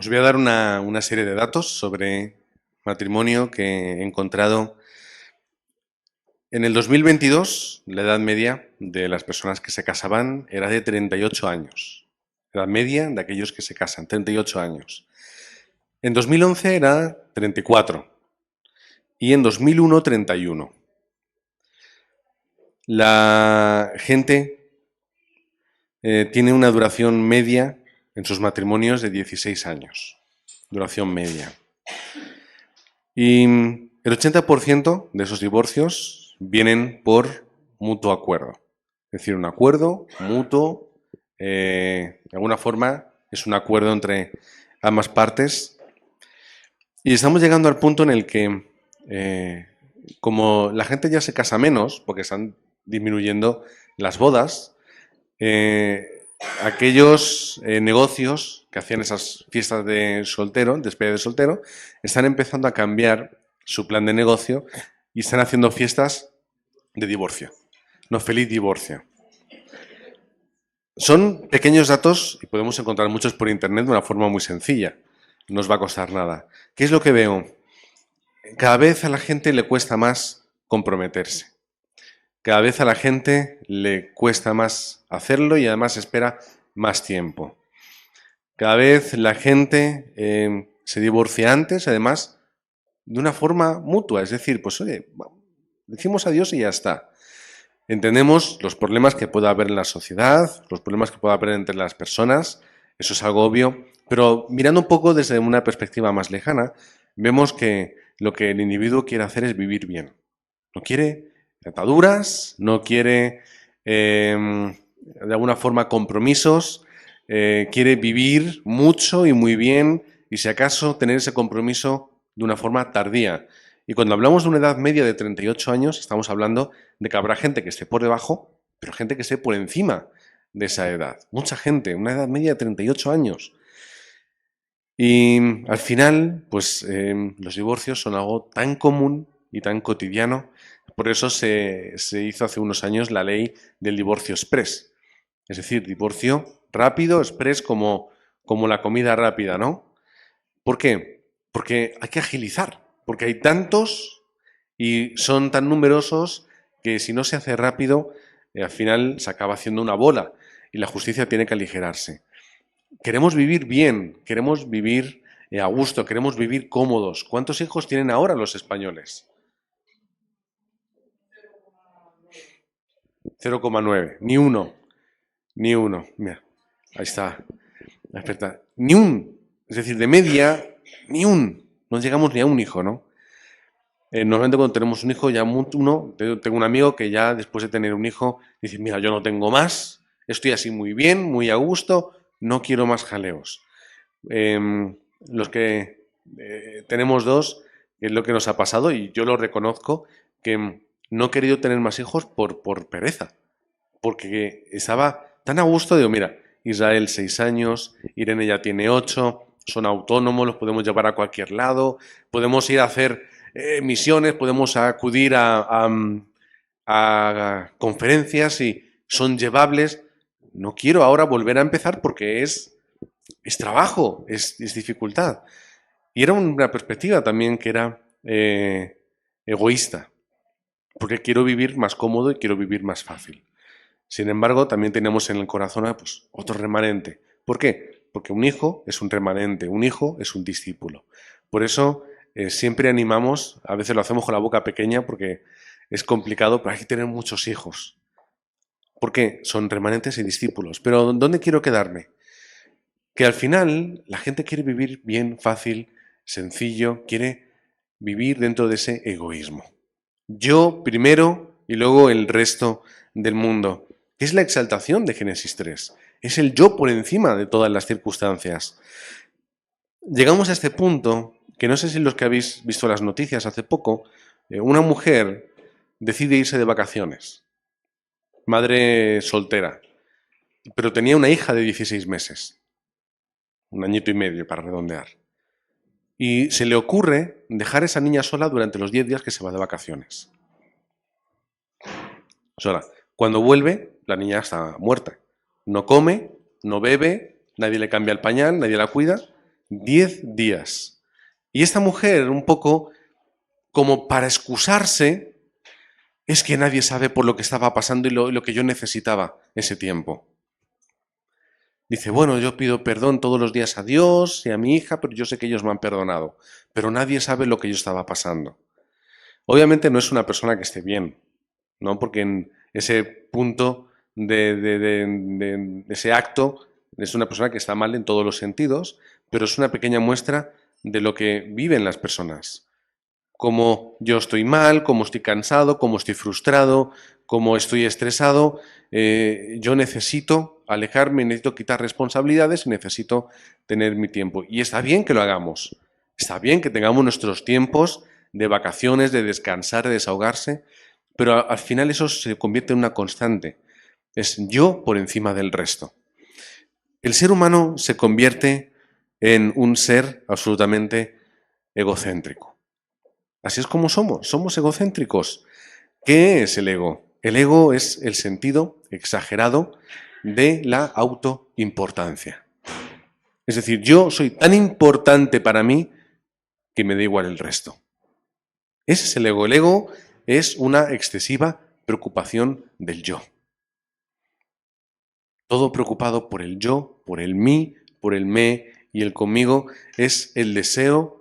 Os voy a dar una serie de datos sobre matrimonio que he encontrado. En el 2022, la edad media de las personas que se casaban era de 38 años. Edad media de aquellos que se casan, 38 años. En 2011 era 34 y en 2001 31. La gente tiene una duración media en sus matrimonios de 16 años. Duración media. Y el 80% de esos divorcios vienen por mutuo acuerdo. Es decir, un acuerdo mutuo, de alguna forma es un acuerdo entre ambas partes. Y estamos llegando al punto en el que, como la gente ya se casa menos, porque están disminuyendo las bodas, aquellos negocios que hacían esas fiestas de soltero, despedida de soltero, están empezando a cambiar su plan de negocio y están haciendo fiestas de divorcio. No, feliz divorcio. Son pequeños datos y podemos encontrar muchos por internet de una forma muy sencilla. No os va a costar nada. ¿Qué es lo que veo? Cada vez a la gente le cuesta más comprometerse. Cada vez a la gente le cuesta más hacerlo y además espera más tiempo. Cada vez la gente se divorcia antes, además, de una forma mutua. Es decir, pues oye, decimos adiós y ya está. Entendemos los problemas que pueda haber en la sociedad, los problemas que pueda haber entre las personas, eso es algo obvio, pero mirando un poco desde una perspectiva más lejana, vemos que lo que el individuo quiere hacer es vivir bien. No quiere ataduras, no quiere de alguna forma compromisos, quiere vivir mucho y muy bien y si acaso tener ese compromiso de una forma tardía. Y cuando hablamos de una edad media de 38 años, estamos hablando de que habrá gente que esté por debajo, pero gente que esté por encima de esa edad. Mucha gente, una edad media de 38 años. Y al final, pues los divorcios son algo tan común y tan cotidiano. Por eso se hizo hace unos años la ley del divorcio express. Es decir, divorcio rápido, express, como la comida rápida, ¿no? ¿Por qué? Porque hay que agilizar, porque hay tantos y son tan numerosos que si no se hace rápido, al final se acaba haciendo una bola y la justicia tiene que aligerarse. Queremos vivir bien, queremos vivir a gusto, queremos vivir cómodos. ¿Cuántos hijos tienen ahora los españoles? 0,9, ni uno, ni uno. Mira, ahí está. Espera, ni un, es decir, de media, ni un. No llegamos ni a un hijo, ¿no? Normalmente cuando tenemos un hijo, ya uno, tengo un amigo que ya después de tener un hijo, dice, mira, yo no tengo más, estoy así muy bien, muy a gusto, no quiero más jaleos. Los que tenemos dos, es lo que nos ha pasado y yo lo reconozco, que no he querido tener más hijos por pereza, porque estaba tan a gusto, digo, mira, Israel 6 años, Irene ya tiene 8, son autónomos, los podemos llevar a cualquier lado, podemos ir a hacer misiones, podemos acudir a conferencias y son llevables. No quiero ahora volver a empezar porque es trabajo, es dificultad. Y era una perspectiva también que era egoísta, porque quiero vivir más cómodo y quiero vivir más fácil. Sin embargo, también tenemos en el corazón pues, otro remanente. ¿Por qué? Porque un hijo es un remanente, un hijo es un discípulo. Por eso siempre animamos, a veces lo hacemos con la boca pequeña porque es complicado, pero hay que tener muchos hijos. Porque son remanentes y discípulos. Pero ¿dónde quiero quedarme? Que al final la gente quiere vivir bien, fácil, sencillo, quiere vivir dentro de ese egoísmo. Yo primero y luego el resto del mundo. Es la exaltación de Génesis 3. Es el yo por encima de todas las circunstancias. Llegamos a este punto, que no sé si los que habéis visto las noticias hace poco, una mujer decide irse de vacaciones, madre soltera, pero tenía una hija de 16 meses, un añito y medio para redondear. Y se le ocurre dejar a esa niña sola durante los 10 días que se va de vacaciones. Sola. Cuando vuelve, la niña está muerta. No come, no bebe, nadie le cambia el pañal, nadie la cuida. 10 días. Y esta mujer, un poco como para excusarse, es que nadie sabe por lo que estaba pasando y lo que yo necesitaba ese tiempo. Dice, bueno, yo pido perdón todos los días a Dios y a mi hija, pero yo sé que ellos me han perdonado. Pero nadie sabe lo que yo estaba pasando. Obviamente no es una persona que esté bien, ¿no? Porque en ese punto de ese acto es una persona que está mal en todos los sentidos, pero es una pequeña muestra de lo que viven las personas. Cómo yo estoy mal, cómo estoy cansado, cómo estoy frustrado, cómo estoy estresado. Yo necesito alejarme, necesito quitar responsabilidades y necesito tener mi tiempo. Y está bien que lo hagamos. Está bien que tengamos nuestros tiempos de vacaciones, de descansar, de desahogarse, pero al final eso se convierte en una constante. Es yo por encima del resto. El ser humano se convierte en un ser absolutamente egocéntrico. Así es como somos egocéntricos. ¿Qué es el ego? El ego es el sentido exagerado de la autoimportancia. Es decir, yo soy tan importante para mí que me da igual el resto. Ese es el ego. El ego es una excesiva preocupación del yo. Todo preocupado por el yo, por el mí, por el me y el conmigo, es el deseo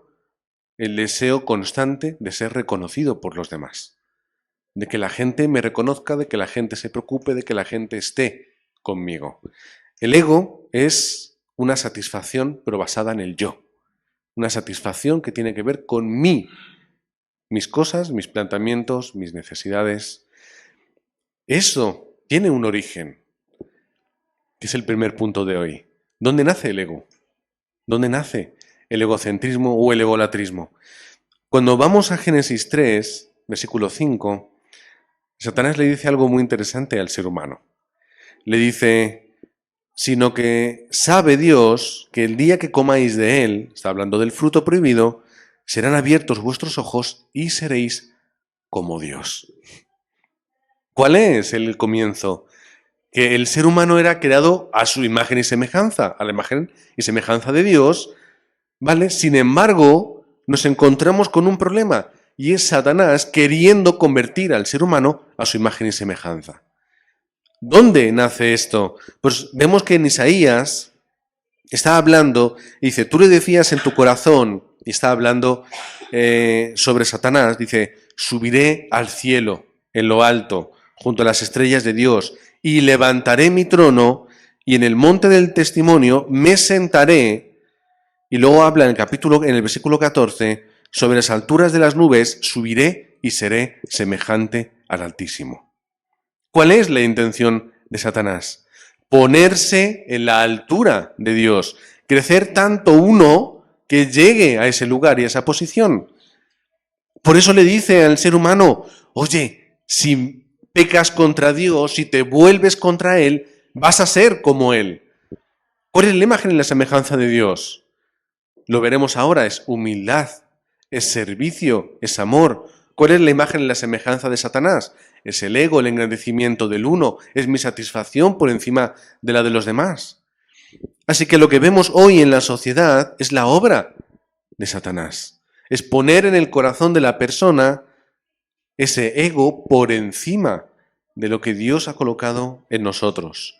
constante de ser reconocido por los demás. De que la gente me reconozca, de que la gente se preocupe, de que la gente esté conmigo. El ego es una satisfacción, pero basada en el yo. Una satisfacción que tiene que ver con mí, mis cosas, mis planteamientos, mis necesidades. Eso tiene un origen, que es el primer punto de hoy. ¿Dónde nace el ego? ¿Dónde nace el egocentrismo o el egolatrismo? Cuando vamos a Génesis 3, versículo 5, Satanás le dice algo muy interesante al ser humano. Le dice, sino que sabe Dios que el día que comáis de él, está hablando del fruto prohibido, serán abiertos vuestros ojos y seréis como Dios. ¿Cuál es el comienzo? Que el ser humano era creado a su imagen y semejanza, a la imagen y semejanza de Dios, ¿vale? Sin embargo, nos encontramos con un problema, y es Satanás queriendo convertir al ser humano a su imagen y semejanza. ¿Dónde nace esto? Pues vemos que en Isaías está hablando, y dice, tú le decías en tu corazón, y está hablando sobre Satanás, dice, subiré al cielo, en lo alto, junto a las estrellas de Dios, y levantaré mi trono, y en el monte del testimonio me sentaré, y luego habla en el versículo 14, sobre las alturas de las nubes subiré y seré semejante al Altísimo. ¿Cuál es la intención de Satanás? Ponerse en la altura de Dios, crecer tanto uno que llegue a ese lugar y a esa posición. Por eso le dice al ser humano, oye, si pecas contra Dios, si te vuelves contra Él, vas a ser como Él. ¿Cuál es la imagen y la semejanza de Dios? Lo veremos ahora, es humildad, es servicio, es amor. ¿Cuál es la imagen y la semejanza de Satanás? Es el ego, el engrandecimiento del uno, es mi satisfacción por encima de la de los demás. Así que lo que vemos hoy en la sociedad es la obra de Satanás. Es poner en el corazón de la persona ese ego por encima de lo que Dios ha colocado en nosotros.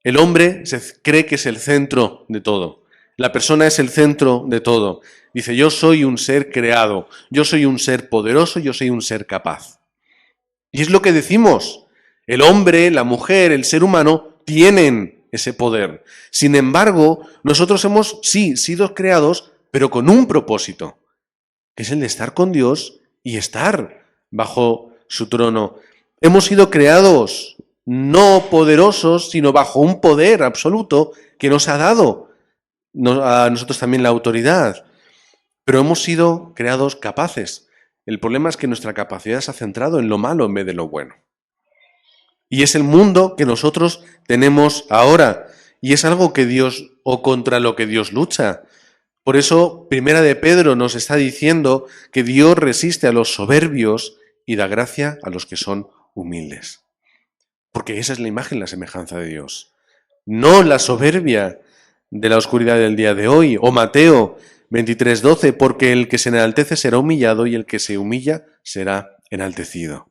El hombre se cree que es el centro de todo. La persona es el centro de todo. Dice, yo soy un ser creado, yo soy un ser poderoso, yo soy un ser capaz. Y es lo que decimos. El hombre, la mujer, el ser humano tienen ese poder. Sin embargo, nosotros hemos, sí, sido creados, pero con un propósito, que es el de estar con Dios y estar bajo su trono. Hemos sido creados no poderosos, sino bajo un poder absoluto que nos ha dado a nosotros también la autoridad. Pero hemos sido creados capaces. El problema es que nuestra capacidad se ha centrado en lo malo en vez de lo bueno. Y es el mundo que nosotros tenemos ahora. Y es algo que Dios, o contra lo que Dios lucha. Por eso, Primera de Pedro nos está diciendo que Dios resiste a los soberbios y da gracia a los que son humildes. Porque esa es la imagen, la semejanza de Dios. No la soberbia, de la oscuridad del día de hoy. O Mateo 23:12, porque el que se enaltece será humillado y el que se humilla será enaltecido.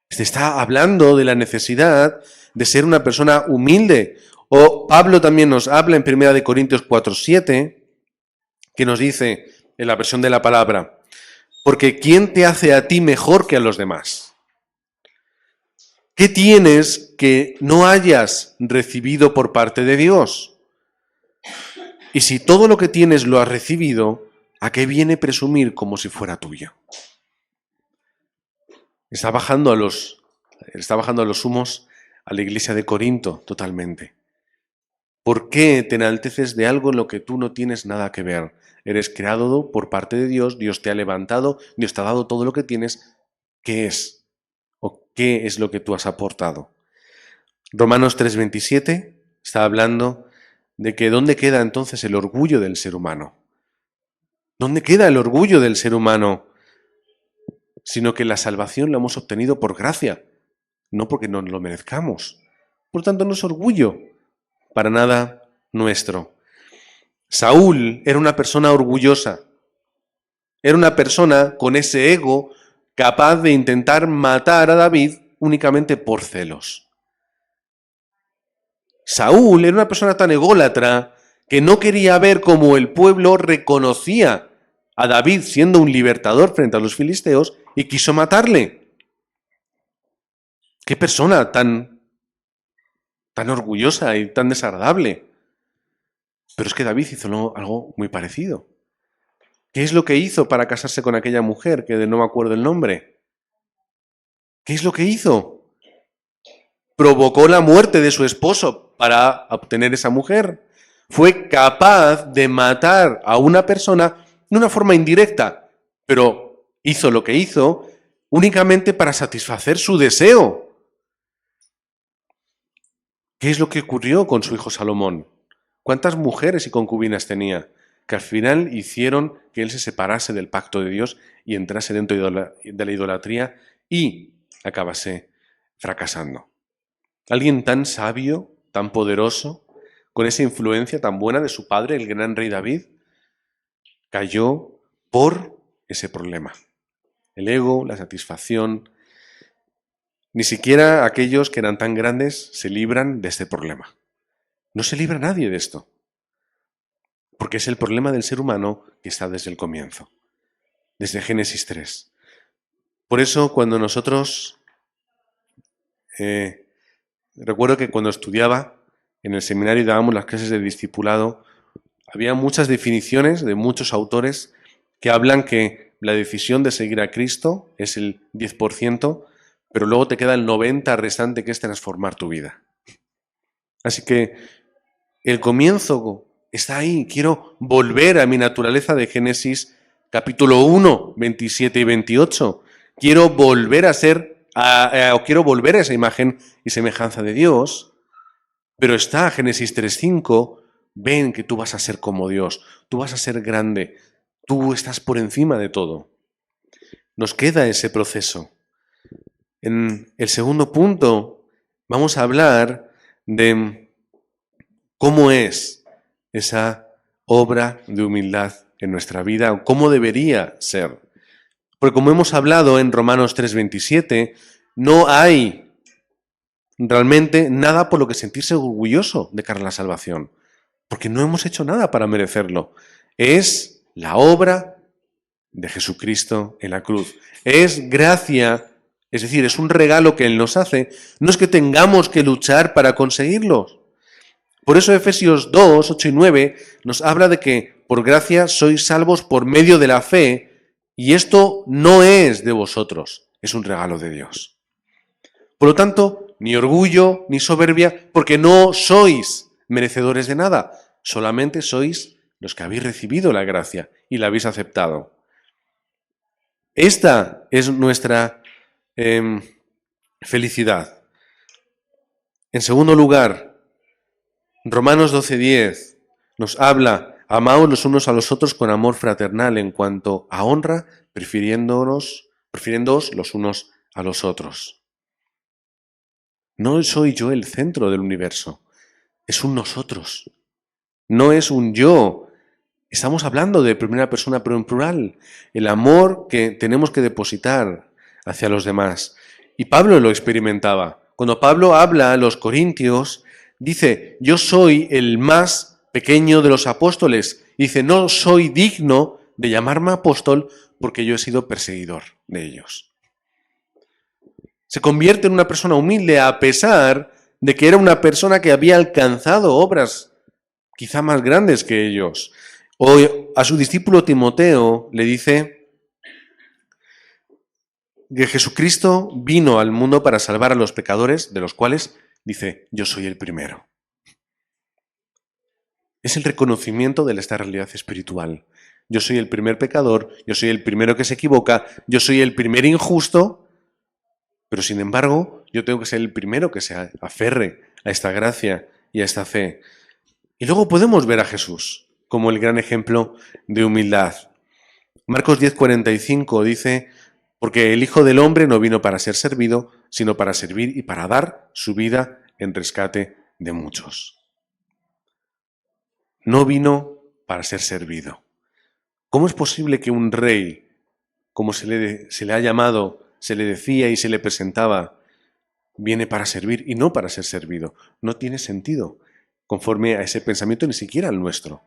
Se está hablando de la necesidad de ser una persona humilde. O Pablo también nos habla en 1 Corintios 4:7, que nos dice en la versión de la palabra, porque ¿quién te hace a ti mejor que a los demás? ¿Qué tienes que no hayas recibido por parte de Dios? Y si todo lo que tienes lo has recibido, ¿a qué viene presumir como si fuera tuyo? Está bajando a los humos a la iglesia de Corinto totalmente. ¿Por qué te enalteces de algo en lo que tú no tienes nada que ver? Eres creado por parte de Dios, Dios te ha levantado, Dios te ha dado todo lo que tienes. ¿Qué es? ¿O qué es lo que tú has aportado? Romanos 3:27 está hablando de que ¿dónde queda entonces el orgullo del ser humano? ¿Dónde queda el orgullo del ser humano? Sino que la salvación la hemos obtenido por gracia, no porque nos lo merezcamos. Por tanto, no es orgullo para nada nuestro. Saúl era una persona orgullosa. Era una persona con ese ego capaz de intentar matar a David únicamente por celos. Saúl era una persona tan ególatra que no quería ver cómo el pueblo reconocía a David siendo un libertador frente a los filisteos y quiso matarle. ¡Qué persona tan orgullosa y tan desagradable! Pero es que David hizo algo muy parecido. ¿Qué es lo que hizo para casarse con aquella mujer, que no me acuerdo el nombre? ¿Qué es lo que hizo? Provocó la muerte de su esposo para obtener esa mujer. Fue capaz de matar a una persona de una forma indirecta, pero hizo lo que hizo únicamente para satisfacer su deseo. ¿Qué es lo que ocurrió con su hijo Salomón? ¿Cuántas mujeres y concubinas tenía? Que al final hicieron que él se separase del pacto de Dios y entrase dentro de la idolatría y acabase fracasando. Alguien tan sabio, tan poderoso, con esa influencia tan buena de su padre, el gran rey David, cayó por ese problema. El ego, la satisfacción. Ni siquiera aquellos que eran tan grandes se libran de este problema. No se libra nadie de esto. Porque es el problema del ser humano que está desde el comienzo, desde Génesis 3. Por eso cuando nosotros, recuerdo que cuando estudiaba en el seminario y dábamos las clases de discipulado, había muchas definiciones de muchos autores que hablan que la decisión de seguir a Cristo es el 10%, pero luego te queda el 90% restante, que es transformar tu vida. Así que el comienzo está ahí. Quiero volver a mi naturaleza de Génesis capítulo 1, 27 y 28. Quiero volver a ser, quiero volver a esa imagen y semejanza de Dios, pero está Génesis 3:5. Ven que tú vas a ser como Dios, tú vas a ser grande, tú estás por encima de todo. Nos queda ese proceso. En el segundo punto vamos a hablar de cómo es esa obra de humildad en nuestra vida, o cómo debería ser. Porque como hemos hablado en Romanos 3:27, no hay realmente nada por lo que sentirse orgulloso de cara a la salvación, porque no hemos hecho nada para merecerlo. Es la obra de Jesucristo en la cruz. Es gracia, es decir, es un regalo que Él nos hace. No es que tengamos que luchar para conseguirlo. Por eso Efesios 2, 8 y 9 nos habla de que por gracia sois salvos por medio de la fe, y esto no es de vosotros, es un regalo de Dios. Por lo tanto, ni orgullo ni soberbia, porque no sois merecedores de nada, solamente sois los que habéis recibido la gracia y la habéis aceptado. Esta es nuestra felicidad. En segundo lugar, Romanos 12:10 nos habla, amaos los unos a los otros con amor fraternal en cuanto a honra, prefiriéndoos los unos a los otros. No soy yo el centro del universo, es un nosotros. no es un yo. Estamos hablando de primera persona, pero en plural. El amor que tenemos que depositar hacia los demás. Y Pablo lo experimentaba. Cuando Pablo habla a los corintios, dice, yo soy el más pequeño de los apóstoles. Dice, no soy digno de llamarme apóstol porque yo he sido perseguidor de ellos. Se convierte en una persona humilde a pesar de que era una persona que había alcanzado obras quizá más grandes que ellos. O a su discípulo Timoteo le dice que Jesucristo vino al mundo para salvar a los pecadores, de los cuales dice, yo soy el primero. Es el reconocimiento de esta realidad espiritual. Yo soy el primer pecador, yo soy el primero que se equivoca, yo soy el primer injusto, pero sin embargo, yo tengo que ser el primero que se aferre a esta gracia y a esta fe. Y luego podemos ver a Jesús como el gran ejemplo de humildad. Marcos 10:45 dice, porque el Hijo del Hombre no vino para ser servido, sino para servir y para dar su vida en rescate de muchos. No vino para ser servido. ¿Cómo es posible que un rey, como se le ha llamado, se le decía y se le presentaba, viene para servir y no para ser servido? No tiene sentido, conforme a ese pensamiento, ni siquiera al nuestro.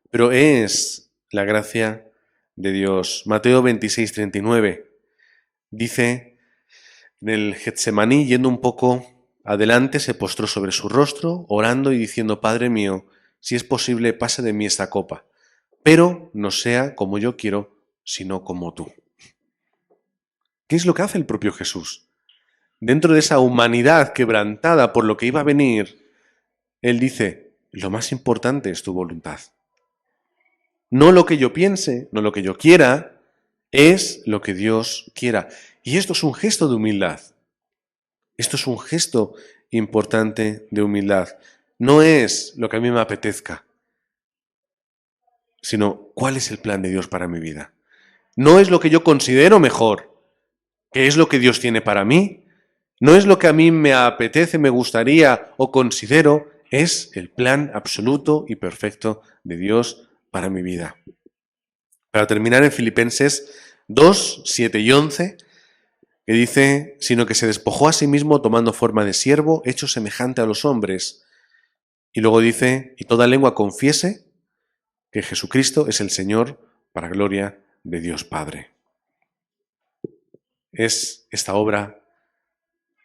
Pero es la gracia de Dios. Mateo 26:39 dice, en el Getsemaní, yendo un poco adelante, se postró sobre su rostro, orando y diciendo, Padre mío, si es posible, pase de mí esta copa, pero no sea como yo quiero, sino como tú. ¿Qué es lo que hace el propio Jesús? Dentro de esa humanidad quebrantada por lo que iba a venir, Él dice, lo más importante es tu voluntad. No lo que yo piense, no lo que yo quiera, es lo que Dios quiera. Y esto es un gesto de humildad. Esto es un gesto importante de humildad. No es lo que a mí me apetezca, sino cuál es el plan de Dios para mi vida. No es lo que yo considero mejor, que es lo que Dios tiene para mí. No es lo que a mí me apetece, me gustaría o considero, es el plan absoluto y perfecto de Dios para mi vida. Para terminar, en Filipenses 2, 7 y 11, que dice, sino que se despojó a sí mismo tomando forma de siervo, hecho semejante a los hombres. Y luego dice, y toda lengua confiese que Jesucristo es el Señor para gloria de Dios Padre. Es esta obra,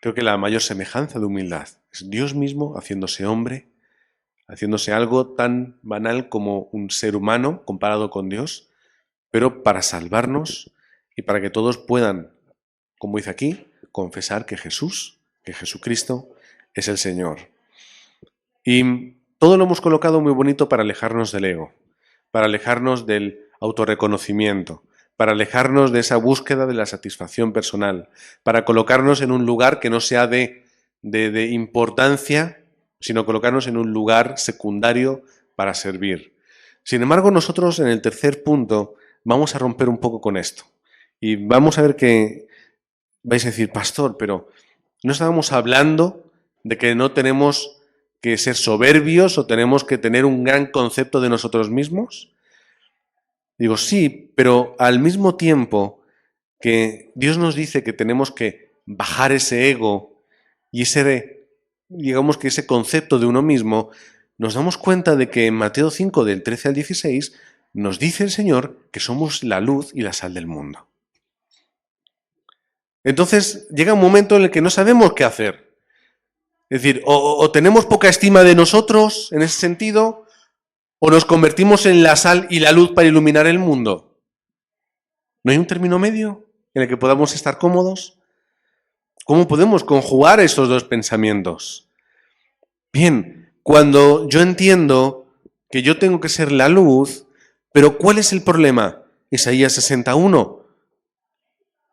creo que la mayor semejanza de humildad. Es Dios mismo haciéndose hombre, haciéndose algo tan banal como un ser humano comparado con Dios, pero para salvarnos y para que todos puedan, como dice aquí, confesar que Jesucristo es el Señor. Y todo lo hemos colocado muy bonito para alejarnos del ego, para alejarnos del autorreconocimiento, para alejarnos de esa búsqueda de la satisfacción personal, para colocarnos en un lugar que no sea de importancia, sino colocarnos en un lugar secundario para servir. Sin embargo, nosotros en el tercer punto vamos a romper un poco con esto. Y vamos a ver que vais a decir, pastor, pero ¿no estábamos hablando de que no tenemos que ser soberbios o tenemos que tener un gran concepto de nosotros mismos? Digo, sí, pero al mismo tiempo que Dios nos dice que tenemos que bajar ese ego y digamos que ese concepto de uno mismo, nos damos cuenta de que en Mateo 5, del 13 al 16, nos dice el Señor que somos la luz y la sal del mundo. Entonces llega un momento en el que no sabemos qué hacer. Es decir, o tenemos poca estima de nosotros en ese sentido, o nos convertimos en la sal y la luz para iluminar el mundo. ¿No hay un término medio en el que podamos estar cómodos? ¿Cómo podemos conjugar esos dos pensamientos? Bien, cuando yo entiendo que yo tengo que ser la luz, pero ¿cuál es el problema? Isaías 61.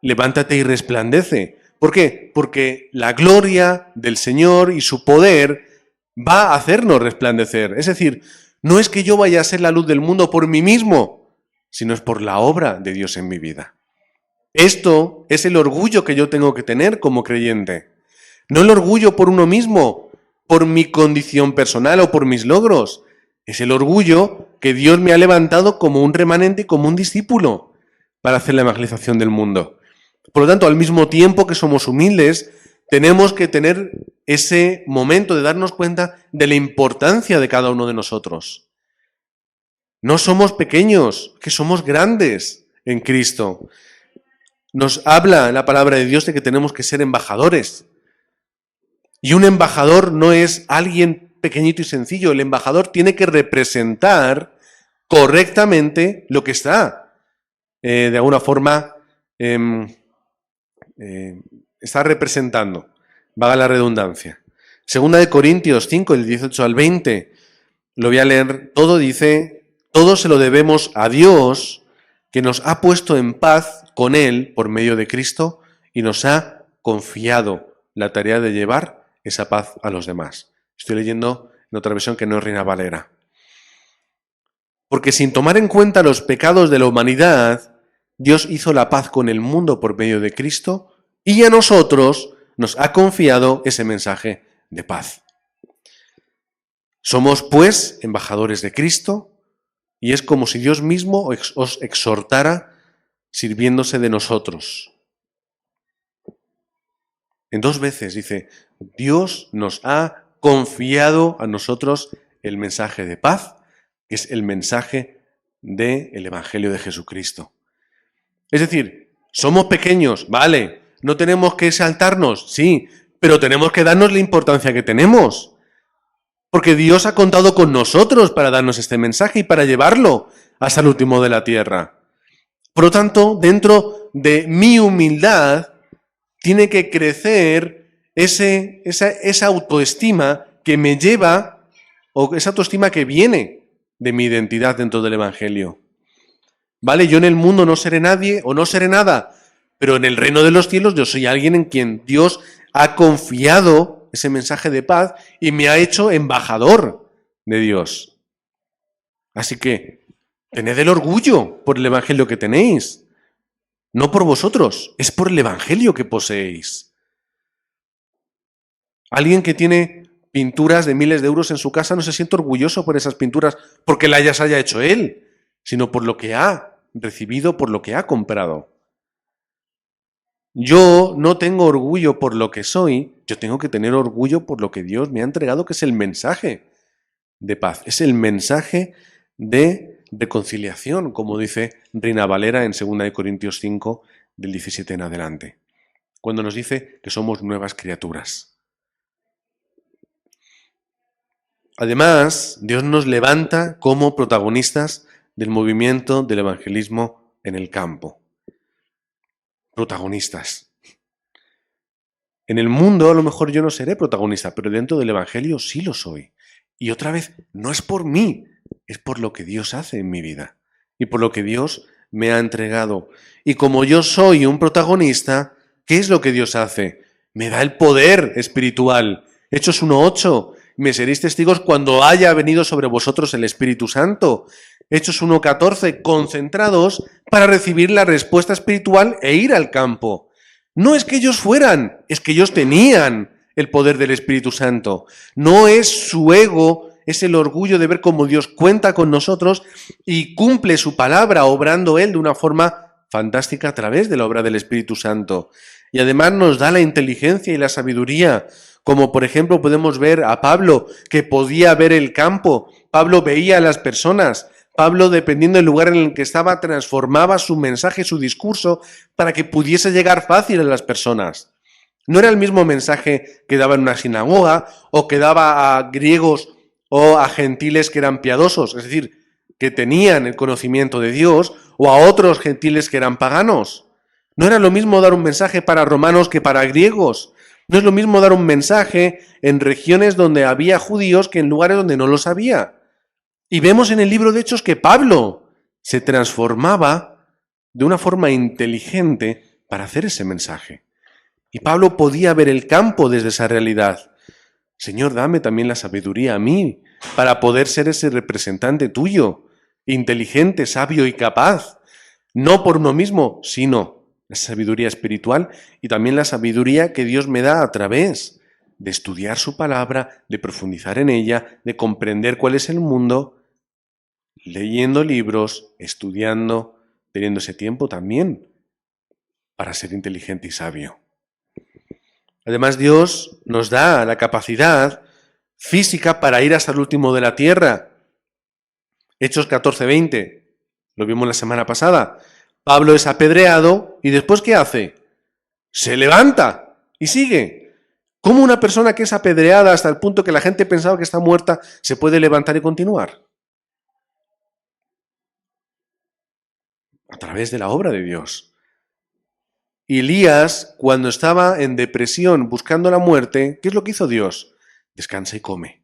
Levántate y resplandece. ¿Por qué? Porque la gloria del Señor y su poder va a hacernos resplandecer. Es decir, no es que yo vaya a ser la luz del mundo por mí mismo, sino es por la obra de Dios en mi vida. Esto es el orgullo que yo tengo que tener como creyente. No el orgullo por uno mismo, por mi condición personal o por mis logros, Es el orgullo que Dios me ha levantado como un remanente, como un discípulo, para hacer la evangelización del mundo. Por lo tanto, al mismo tiempo que somos humildes, tenemos que tener ese momento de darnos cuenta de la importancia de cada uno de nosotros. No somos pequeños, que somos grandes en Cristo. Nos habla la palabra de Dios de que tenemos que ser embajadores. Y un embajador no es alguien pequeñito y sencillo. El embajador tiene que representar correctamente lo que está, de alguna forma, está representando. Valga la redundancia. Segunda de Corintios 5, del 18 al 20, lo voy a leer todo, dice: todo se lo debemos a Dios, que nos ha puesto en paz con Él por medio de Cristo y nos ha confiado la tarea de llevar esa paz a los demás. Estoy leyendo en otra versión que no es Reina Valera. Porque sin tomar en cuenta los pecados de la humanidad, Dios hizo la paz con el mundo por medio de Cristo y a nosotros nos ha confiado ese mensaje de paz. Somos, pues, embajadores de Cristo y es como si Dios mismo os exhortara sirviéndose de nosotros. En 2 veces dice: Dios nos ha confiado a nosotros el mensaje de paz, que es el mensaje del Evangelio de Jesucristo. Es decir, somos pequeños, vale, no tenemos que exaltarnos, sí, pero tenemos que darnos la importancia que tenemos. Porque Dios ha contado con nosotros para darnos este mensaje y para llevarlo hasta el último de la tierra. Por lo tanto, dentro de mi humildad, tiene que crecer esa autoestima que me lleva, o esa autoestima que viene de mi identidad dentro del Evangelio. ¿Vale? Yo en el mundo no seré nadie o no seré nada, pero en el reino de los cielos yo soy alguien en quien Dios ha confiado ese mensaje de paz y me ha hecho embajador de Dios. Así que tened el orgullo por el Evangelio que tenéis. No por vosotros, es por el Evangelio que poseéis. Alguien que tiene pinturas de miles de euros en su casa no se siente orgulloso por esas pinturas porque las haya hecho él, sino por lo que ha recibido, por lo que ha comprado. Yo no tengo orgullo por lo que soy, yo tengo que tener orgullo por lo que Dios me ha entregado, que es el mensaje de paz, es el mensaje de reconciliación, como dice Reina Valera en 2 Corintios 5, del 17 en adelante, cuando nos dice que somos nuevas criaturas. Además, Dios nos levanta como protagonistas del movimiento del evangelismo en el campo. Protagonistas. En el mundo a lo mejor yo no seré protagonista, pero dentro del Evangelio sí lo soy. Y otra vez, no es por mí, es por lo que Dios hace en mi vida y por lo que Dios me ha entregado. Y como yo soy un protagonista, ¿qué es lo que Dios hace? Me da el poder espiritual. Hechos 1:8, me seréis testigos cuando haya venido sobre vosotros el Espíritu Santo. Hechos 1:14, concentrados para recibir la respuesta espiritual e ir al campo. No es que ellos fueran, es que ellos tenían el poder del Espíritu Santo. No es su ego, es el orgullo de ver cómo Dios cuenta con nosotros y cumple su palabra, obrando Él de una forma fantástica a través de la obra del Espíritu Santo. Y además nos da la inteligencia y la sabiduría, como por ejemplo podemos ver a Pablo, que podía ver el campo. Pablo veía a las personas. Pablo, dependiendo del lugar en el que estaba, transformaba su mensaje, su discurso, para que pudiese llegar fácil a las personas. No era el mismo mensaje que daba en una sinagoga o que daba a griegos o a gentiles que eran piadosos, es decir, que tenían el conocimiento de Dios, o a otros gentiles que eran paganos. No era lo mismo dar un mensaje para romanos que para griegos. No es lo mismo dar un mensaje en regiones donde había judíos que en lugares donde no los había. Y vemos en el libro de Hechos que Pablo se transformaba de una forma inteligente para hacer ese mensaje. Y Pablo podía ver el campo desde esa realidad. Señor, dame también la sabiduría a mí para poder ser ese representante tuyo, inteligente, sabio y capaz, no por uno mismo, sino la sabiduría espiritual y también la sabiduría que Dios me da a través de estudiar su palabra, de profundizar en ella, de comprender cuál es el mundo, leyendo libros, estudiando, teniendo ese tiempo también para ser inteligente y sabio. Además, Dios nos da la capacidad física para ir hasta el último de la tierra. Hechos 14:20, lo vimos la semana pasada. Pablo es apedreado y después ¿qué hace? Se levanta y sigue. ¿Cómo una persona que es apedreada hasta el punto que la gente pensaba que está muerta se puede levantar y continuar? A través de la obra de Dios. Elías, cuando estaba en depresión buscando la muerte, ¿qué es lo que hizo Dios? Descansa y come.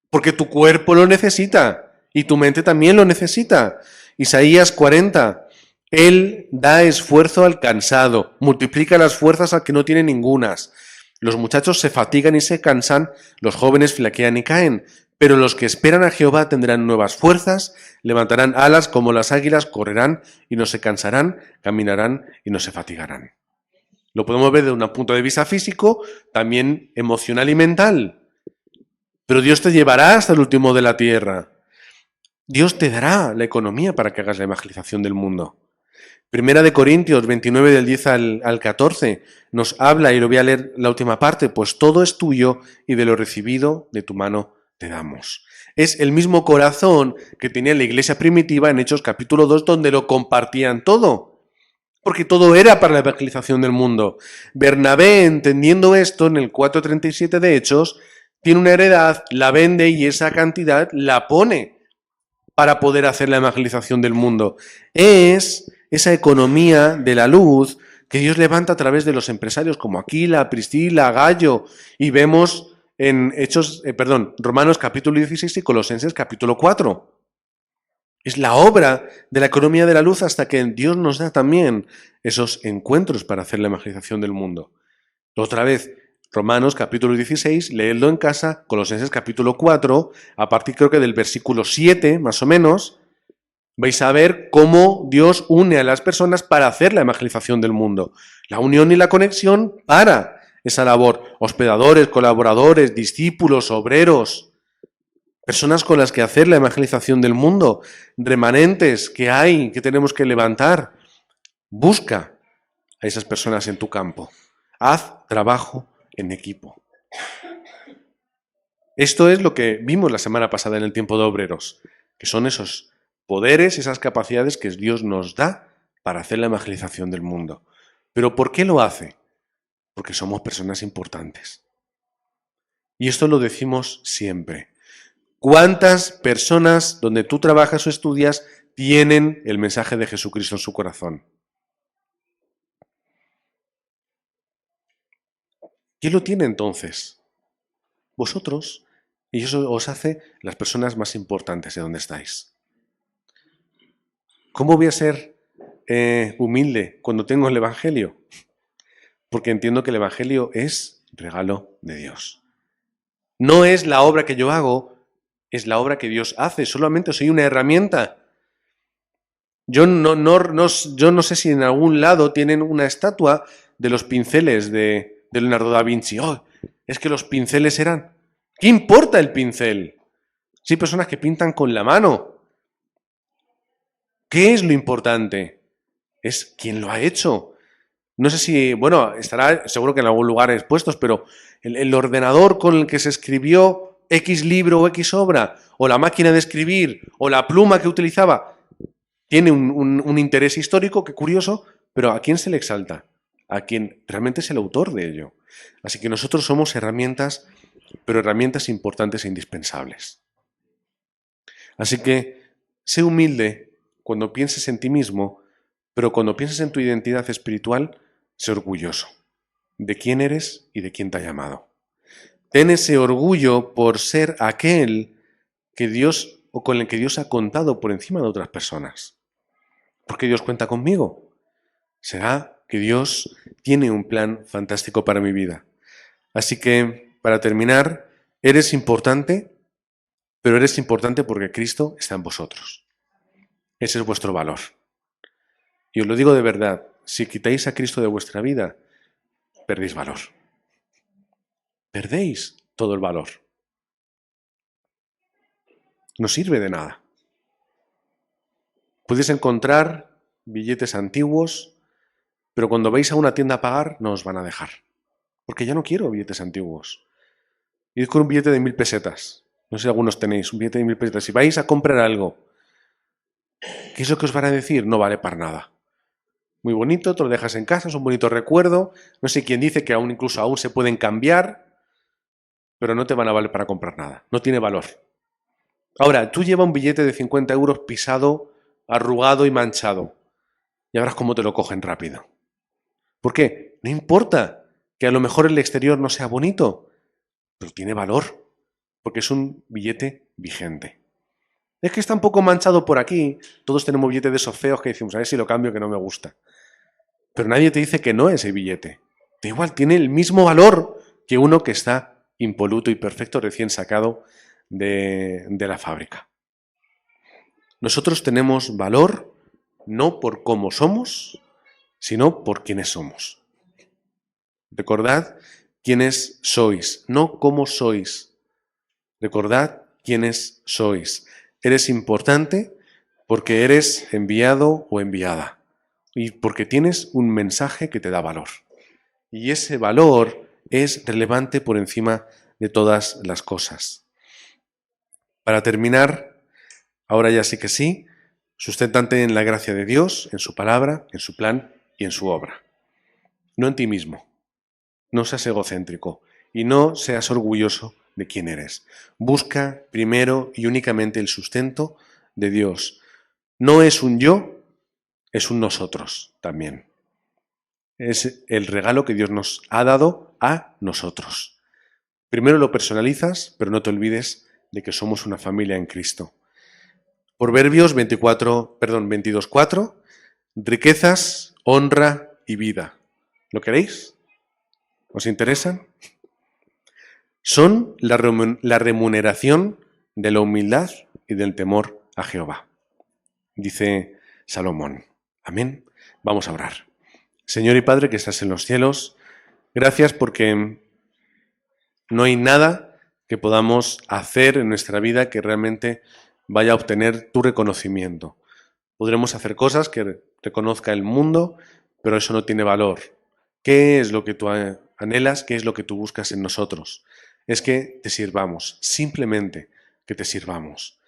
Porque tu cuerpo lo necesita y tu mente también lo necesita. Isaías 40. Él da esfuerzo al cansado, multiplica las fuerzas al que no tiene ningunas. Los muchachos se fatigan y se cansan, los jóvenes flaquean y caen, pero los que esperan a Jehová tendrán nuevas fuerzas, levantarán alas como las águilas, correrán y no se cansarán, caminarán y no se fatigarán. Lo podemos ver desde un punto de vista físico, también emocional y mental. Pero Dios te llevará hasta el último de la tierra. Dios te dará la economía para que hagas la evangelización del mundo. Primera de Corintios 29 del 10 al 14 nos habla, y lo voy a leer la última parte, pues todo es tuyo y de lo recibido de tu mano te damos. Es el mismo corazón que tenía la iglesia primitiva en Hechos capítulo 2, donde lo compartían todo. Porque todo era para la evangelización del mundo. Bernabé, entendiendo esto, en el 4:37 de Hechos, tiene una heredad, la vende y esa cantidad la pone para poder hacer la evangelización del mundo. Es esa economía de la luz que Dios levanta a través de los empresarios como Aquila, Priscila, Gallo, y vemos en Romanos capítulo 16 y Colosenses capítulo 4. Es la obra de la economía de la luz hasta que Dios nos da también esos encuentros para hacer la evangelización del mundo. Otra vez, Romanos capítulo 16, leedlo en casa, Colosenses capítulo 4, a partir creo que del versículo 7, más o menos, vais a ver cómo Dios une a las personas para hacer la evangelización del mundo. La unión y la conexión para esa labor. Hospedadores, colaboradores, discípulos, obreros, personas con las que hacer la evangelización del mundo, remanentes que hay, que tenemos que levantar. Busca a esas personas en tu campo. Haz trabajo en equipo. Esto es lo que vimos la semana pasada en el tiempo de obreros, que son esos poderes, esas capacidades que Dios nos da para hacer la evangelización del mundo. ¿Pero por qué lo hace? Porque somos personas importantes. Y esto lo decimos siempre. ¿Cuántas personas donde tú trabajas o estudias tienen el mensaje de Jesucristo en su corazón? ¿Quién lo tiene entonces? Vosotros. Y eso os hace las personas más importantes de donde estáis. ¿Cómo voy a ser humilde cuando tengo el Evangelio? Porque entiendo que el Evangelio es regalo de Dios. No es la obra que yo hago, es la obra que Dios hace. Solamente soy una herramienta. Yo no sé si en algún lado tienen una estatua de los pinceles de Leonardo da Vinci. Oh, es que los pinceles eran... ¿Qué importa el pincel? Si hay personas que pintan con la mano. ¿Qué es lo importante? Es quién lo ha hecho. No sé si, bueno, estará seguro que en algún lugar expuestos, pero el ordenador con el que se escribió X libro o X obra, o la máquina de escribir, o la pluma que utilizaba, tiene un interés histórico, qué curioso, pero ¿a quién se le exalta? A quien realmente es el autor de ello. Así que nosotros somos herramientas, pero herramientas importantes e indispensables. Así que sé humilde cuando pienses en ti mismo, pero cuando pienses en tu identidad espiritual, sé orgulloso de quién eres y de quién te ha llamado. Ten ese orgullo por ser aquel que Dios o con el que Dios ha contado por encima de otras personas. ¿Por qué Dios cuenta conmigo? Será que Dios tiene un plan fantástico para mi vida. Así que, para terminar, eres importante, pero eres importante porque Cristo está en vosotros. Ese es vuestro valor. Y os lo digo de verdad, si quitáis a Cristo de vuestra vida, perdéis valor. perdéis todo el valor. No sirve de nada. Puedes encontrar billetes antiguos, pero cuando vais a una tienda a pagar no os van a dejar. Porque ya no quiero billetes antiguos. Id con un billete de 1000 pesetas. No sé si algunos tenéis un billete de 1000 pesetas. Si vais a comprar algo, ¿qué es lo que os van a decir? No vale para nada. Muy bonito, te lo dejas en casa, es un bonito recuerdo. No sé quién dice que aún incluso aún se pueden cambiar, pero no te van a valer para comprar nada. No tiene valor. Ahora, tú llevas un billete de 50 euros pisado, arrugado y manchado. Y verás cómo te lo cogen rápido. ¿Por qué? No importa que a lo mejor el exterior no sea bonito, pero tiene valor, porque es un billete vigente. Es que está un poco manchado por aquí. Todos tenemos billetes de esos feos que decimos, a ver si lo cambio que no me gusta. Pero nadie te dice que no es ese billete. Da igual, tiene el mismo valor que uno que está impoluto y perfecto, recién sacado de la fábrica. Nosotros tenemos valor no por cómo somos, sino por quiénes somos. Recordad quiénes sois, no cómo sois. Recordad quiénes sois. Eres importante porque eres enviado o enviada y porque tienes un mensaje que te da valor. Y ese valor es relevante por encima de todas las cosas. Para terminar, ahora ya sí que sí, sustentante en la gracia de Dios, en su palabra, en su plan y en su obra. No en ti mismo. No seas egocéntrico y no seas orgulloso de quién eres. Busca primero y únicamente el sustento de Dios. No es un yo, es un nosotros también. Es el regalo que Dios nos ha dado a nosotros. Primero lo personalizas, pero no te olvides de que somos una familia en Cristo. Proverbios 22:4, riquezas, honra y vida. ¿Lo queréis? ¿Os interesan? Son la remuneración de la humildad y del temor a Jehová, dice Salomón. Amén. Vamos a orar. Señor y Padre que estás en los cielos, gracias porque no hay nada que podamos hacer en nuestra vida que realmente vaya a obtener tu reconocimiento. Podremos hacer cosas que reconozca el mundo, pero eso no tiene valor. ¿Qué es lo que tú anhelas? ¿Qué es lo que tú buscas en nosotros? Es que te sirvamos, simplemente que te sirvamos.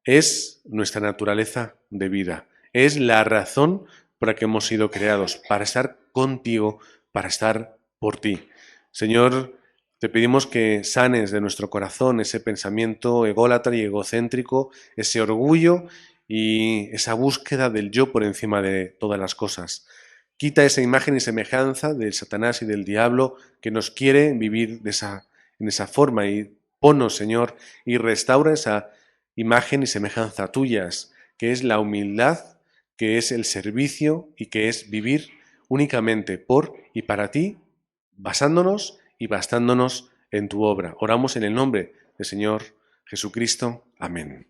Es nuestra naturaleza de vida, es la razón por la que hemos sido creados, para estar contigo, para estar por ti. Señor, te pedimos que sanes de nuestro corazón ese pensamiento ególatra y egocéntrico, ese orgullo y esa búsqueda del yo por encima de todas las cosas. Quita esa imagen y semejanza del Satanás y del diablo que nos quiere vivir en esa forma y ponnos, Señor, y restaura esa imagen y semejanza tuyas, que es la humildad, que es el servicio y que es vivir únicamente por y para ti, basándonos y bastándonos en tu obra. Oramos en el nombre del Señor Jesucristo. Amén.